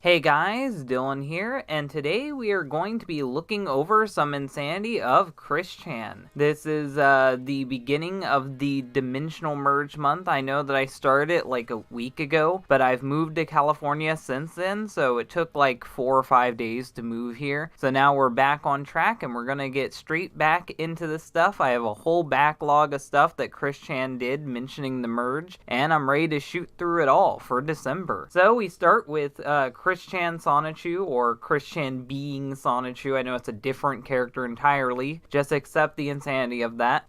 Hey guys, Dylan here, and today we are going to be looking over some insanity of Chris-chan. This is the beginning of the Dimensional Merge month. I know that I started it like a week ago, but I've moved to California since then, so it took like 4 or 5 days to move here. So now we're back on track, and we're gonna get straight back into the stuff. I have a whole backlog of stuff that Chris-chan did mentioning the merge, and I'm ready to shoot through it all for December. So we start with Chris-chan Sonichu, or Chris-chan being Sonichu. I know it's a different character entirely. Just accept the insanity of that.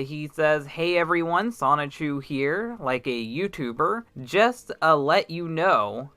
He says, "Hey everyone, Sonichu here, like a YouTuber. Just let you know,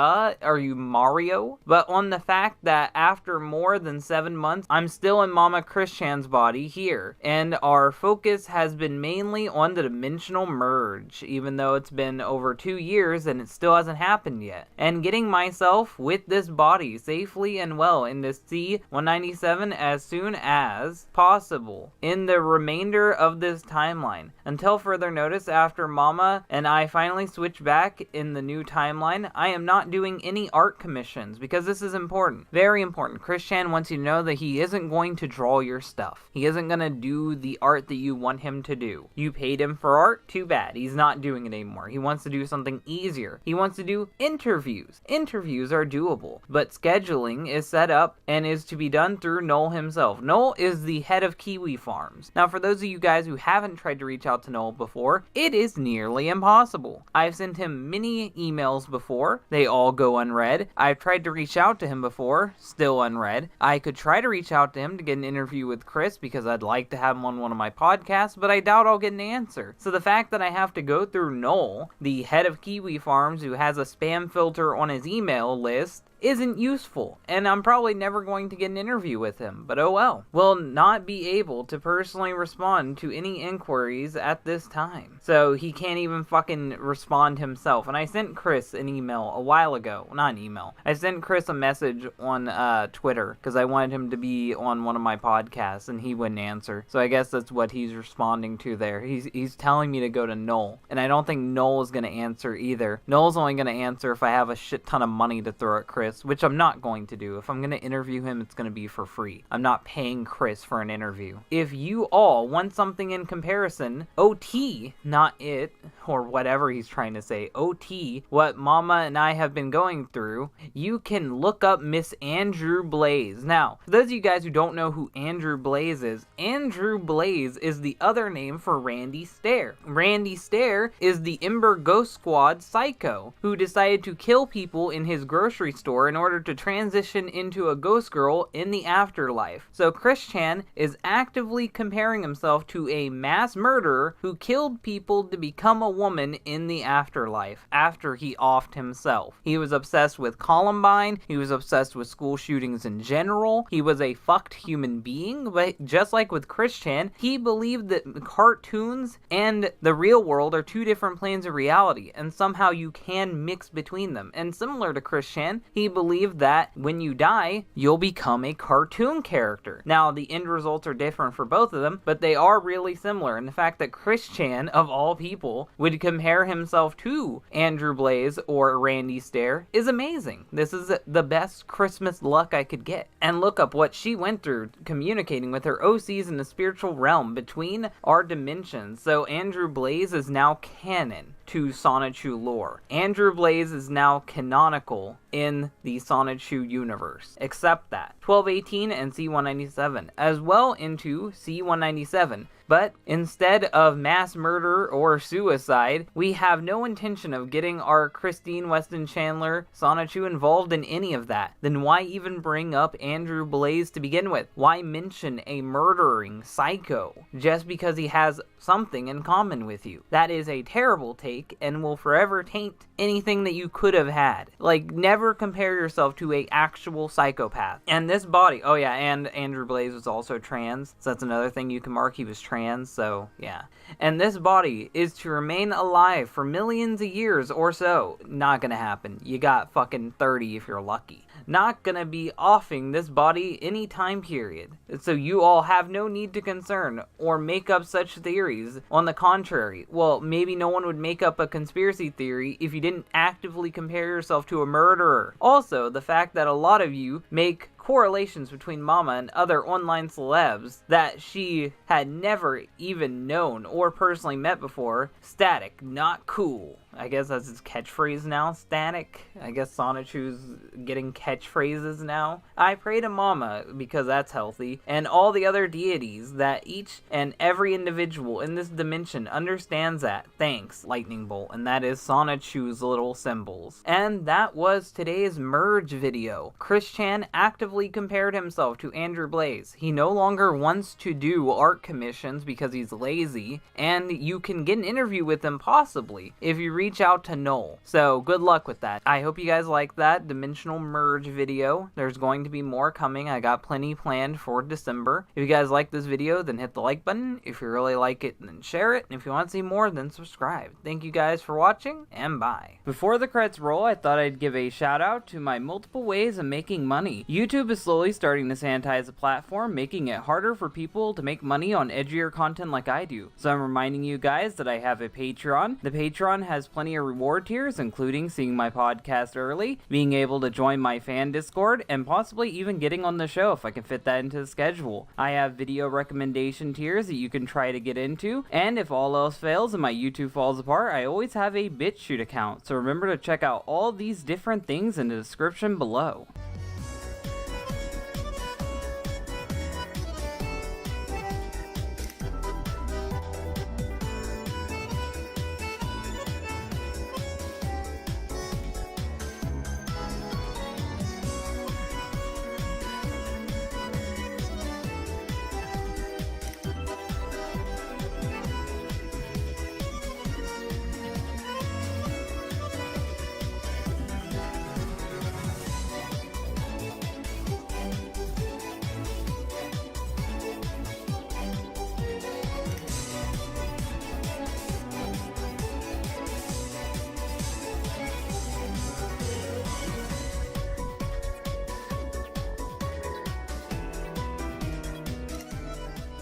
are you Mario? But on the fact that after more than 7 months, I'm still in Mama Chris-chan's body here, and our focus has been mainly on the Dimensional Merge, even though it's been over 2 years and it still hasn't happened yet. And getting myself with this body safely and well into C-197 as soon as possible in the remainder of this timeline. Until further notice, after Mama and I finally switch back in the new timeline, I am not doing any art commissions because this is important. Very important. Chris-chan wants you to know that he isn't going to draw your stuff. He isn't going to do the art that you want him to do. You paid him for art? Too bad. He's not doing it anymore. He wants to do something easier. He wants to do interviews. Interviews are doable, but scheduling is set up and is to be done through ̃tä̃ himself. ̃tä̃ is the head of Kiwi Farms. Now, for those of you guys who haven't tried to reach out to ̃tä̃ before, it is nearly impossible. I've sent him many emails before. They all go unread. I've tried to reach out to him before, still unread. I could try to reach out to him to get an interview with Chris because I'd like to have him on one of my podcasts, but I doubt I'll get an answer. So the fact that I have to go through ̃tä̃, the head of Kiwi Farms who has a spam filter on his email list, isn't useful, and I'm probably never going to get an interview with him, but oh well. Will not be able to personally respond to any inquiries at this time. So he can't even fucking respond himself. And I sent Chris an email a while ago. Not an email. I sent Chris a message on Twitter, because I wanted him to be on one of my podcasts, and he wouldn't answer. So I guess that's what he's responding to there. He's telling me to go to ̃tä̃, and I don't think ̃tä̃ is going to answer either. ̃tä̃'s only going to answer if I have a shit ton of money to throw at Chris, which I'm not going to do. If I'm going to interview him, it's going to be for free. I'm not paying Chris for an interview. If you all want something in comparison, OT, not it, or whatever he's trying to say, OT, what Mama and I have been going through, you can look up Miss Andrew Blaze. Now, for those of you guys who don't know who Andrew Blaze is the other name for Randy Stair. Randy Stair is the Ember Ghost Squad psycho who decided to kill people in his grocery store in order to transition into a ghost girl in the afterlife. So Chris-chan is actively comparing himself to a mass murderer who killed people to become a woman in the afterlife after he offed himself. He was obsessed with Columbine, he was obsessed with school shootings in general, he was a fucked human being, but just like with Chris-chan, he believed that cartoons and the real world are two different planes of reality, and somehow you can mix between them. And similar to Chris-chan, he believed that when you die, you'll become a cartoon character. Now, the end results are different for both of them, but they are really similar. And the fact that Chris-chan, of all people, would compare himself to Andrew Blaze or Randy Stair is amazing. This is the best Christmas luck I could get. And look up what she went through communicating with her OCs in the spiritual realm between our dimensions. So Andrew Blaze is now canon to Sonichu lore. Andrew Blaze is now canonical in the Sonichu universe. Accept that. 1218 and C-197, as well into C-197. But instead of mass murder or suicide, we have no intention of getting our Christine Weston Chandler Sonichu involved in any of that. Then why even bring up Andrew Blaze to begin with? Why mention a murdering psycho just because he has something in common with you? That is a terrible take and will forever taint anything that you could have had. Like, never compare yourself to a actual psychopath. And this body, oh yeah, and Andrew Blaze was also trans, so that's another thing you can mark. He was trans trans, so yeah. And this body is to remain alive for millions of years or so. Not gonna happen. You got fucking 30 if you're lucky. Not gonna be offing this body any time period. So you all have no need to concern or make up such theories. On the contrary, well, maybe no one would make up a conspiracy theory if you didn't actively compare yourself to a murderer. Also, the fact that a lot of you make correlations between Mama and other online celebs that she had never even known or personally met before. Static, not cool. I guess that's his catchphrase now, Static. I guess Sonichu's getting catchphrases now. I pray to Mama, because that's healthy, and all the other deities, that each and every individual in this dimension understands that. Thanks, Lightning Bolt. And that is Sonichu's little symbols. And that was today's merge video. Chris Chan actively compared himself to Andrew Blaze. He no longer wants to do art commissions because he's lazy, and you can get an interview with him possibly if you reach out to Noel. So good luck with that. I hope you guys like that dimensional merge video. There's going to be more coming. I got plenty planned for December. If you guys like this video, then hit the like button. If you really like it, then share it. And if you want to see more, then subscribe. Thank you guys for watching, and bye. Before the credits roll, I thought I'd give a shout out to my multiple ways of making money. YouTube is slowly starting to sanitize the platform, making it harder for people to make money on edgier content like I do. So I'm reminding you guys that I have a Patreon. The Patreon has plenty of reward tiers, including seeing my podcast early, being able to join my fan Discord, and possibly even getting on the show if I can fit that into the schedule. I have video recommendation tiers that you can try to get into, and if all else fails and my YouTube falls apart, I always have a BitChute account. So remember to check out all these different things in the description below.